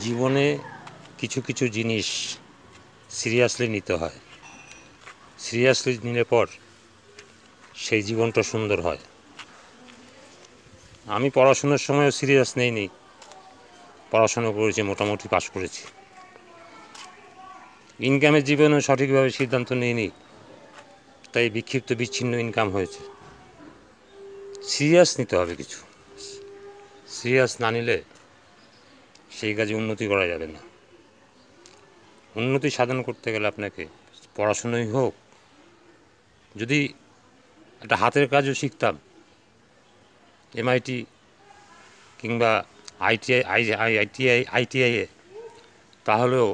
জীবনে কিছু কিছু জিনিস সিরিয়াসলি নিতে হয়। সিরিয়াসলি নিলে পর সেই জীবনটা সুন্দর হয়। আমি পড়াশোনার সময়ও সিরিয়াস নেইনি, পড়াশোনা করেছি, মোটামুটি পাশ করেছি। ইনকামের জীবনেও সঠিকভাবে সিদ্ধান্ত নিইনি, তাই বিক্ষিপ্ত বিচ্ছিন্ন ইনকাম হয়েছে। সিরিয়াস নিতে হবে কিছু, সিরিয়াস না নিলে সেই কাজে উন্নতি করা যাবে না। উন্নতি সাধন করতে গেলে আপনাকে পড়াশোনাই হোক, যদি একটা হাতের কাজও শিখতাম, MIT কিংবা ITIয়ে, তাহলেও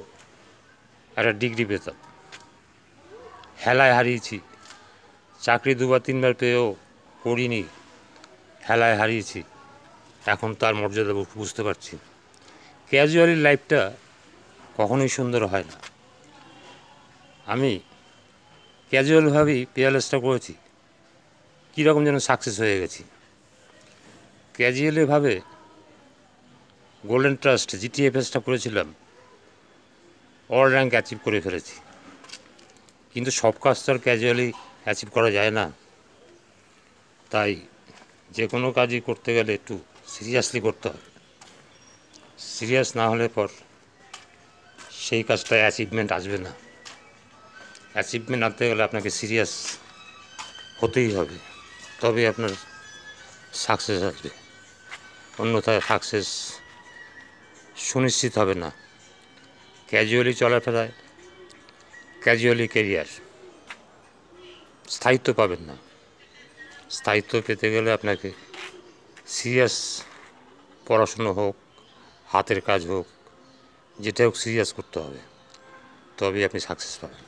একটা ডিগ্রি পেতাম। হেলায় হারিয়েছি, চাকরি 2 বার 3 বার পেয়েও করিনি, হেলায় হারিয়েছি। এখন তার মর্যাদা বুঝতে পারছি। ক্যাজুয়ালি লাইফটা কখনোই সুন্দর হয় না। আমি ক্যাজুয়ালভাবেই পিয়ারলেসটা করেছি, কীরকম যেন সাকসেস হয়ে গেছি। ক্যাজুয়ালিভাবে গোল্ডেন ট্রাস্ট GTFSটা করেছিলাম, অল র্যাঙ্ক অ্যাচিভ করে ফেলেছি। কিন্তু সব কাজ তো আর ক্যাজুয়ালি অ্যাচিভ করা যায় না। তাই যে কোনো কাজই করতে গেলে একটু সিরিয়াসলি করতে হবে। সিরিয়াস না হলে পর সেই কাজটা অ্যাচিভমেন্ট আসবে না। অ্যাচিভমেন্ট আনতে গেলে আপনাকে সিরিয়াস হতেই হবে, তবে আপনার সাকসেস আসবে। অন্যথায় সাকসেস সুনিশ্চিত হবে না। ক্যাজুয়ালি চলাফেরায়, ক্যাজুয়ালি কেরিয়ার, স্থায়িত্ব পাবেন না। স্থায়িত্ব পেতে গেলে আপনাকে সিরিয়াস পড়াশুনো হোক, হাতের কাজ হোক, যেটা হোক সিরিয়াস করতে হবে, তবেই আপনি সাকসেস পাবেন।